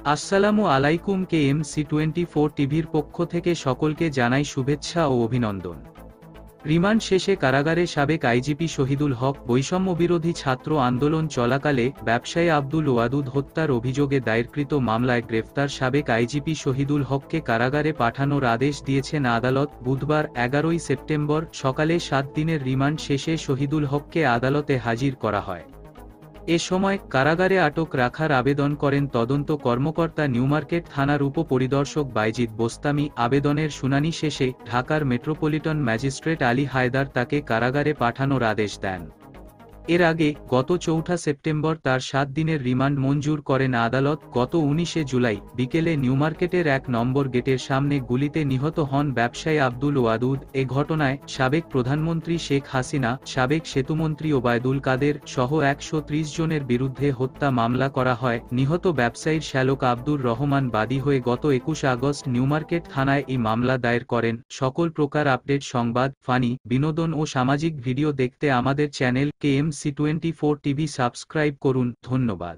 আসসালামু আলাইকুম। KMC24 টিভির পক্ষ থেকে সকলকে জানাই শুভেচ্ছা ও অভিনন্দন। রিমান্ড শেষে কারাগারে সাবেক আইজিপি শহীদুল হক। বৈষম্যবিরোধী ছাত্র আন্দোলন চলাকালে ব্যবসায়ী আব্দুল ওয়াদুদ হত্যার অভিযোগে দায়েরকৃত মামলায় গ্রেফতার সাবেক আইজিপি শহীদুল হককে কারাগারে পাঠানোর আদেশ দিয়েছেন আদালত। বুধবার 11 সেপ্টেম্বর সকালে 7 দিনের রিমান্ড শেষে শহীদুল হককে আদালতে হাজির করা হয়। এ সময় কারাগারে আটক রাখার আবেদন করেন তদন্ত কর্মকর্তা নিউমার্কেট থানার উপপরিদর্শক বাইজিদ বোস্তামি। আবেদনের শুনানি শেষে ঢাকার মেট্রোপলিটন ম্যাজিস্ট্রেট আলী হায়দার তাকে কারাগারে পাঠানোর আদেশ দেন। এর আগে গত 4 সেপ্টেম্বর তার 7 দিনের রিমান্ড মঞ্জুর করেন আদালত। গত 19 জুলাই বিকেলে নিউমার্কেটের 1 নম্বর গেটের সামনে গুলিতে নিহত হন ব্যবসায়ী আব্দুল ওয়াদুদ। এ ঘটনায় সাবেক প্রধানমন্ত্রী শেখ হাসিনা, সাবেক সেতুমন্ত্রী ওবায়দুল কাদের সহ 130 জনের বিরুদ্ধে হত্যা মামলা করা হয়। নিহত ব্যবসায়ীর শ্যালক আব্দুর রহমান বাদী হয়ে গত 21 আগস্ট নিউমার্কেট থানায় এই মামলা দায়ের করেন। সকল প্রকার আপডেট, সংবাদ, ফানি, বিনোদন ও সামাজিক ভিডিও দেখতে আমাদের চ্যানেল KMC24 টিভি সাবস্ক্রাইব করুন। ধন্যবাদ।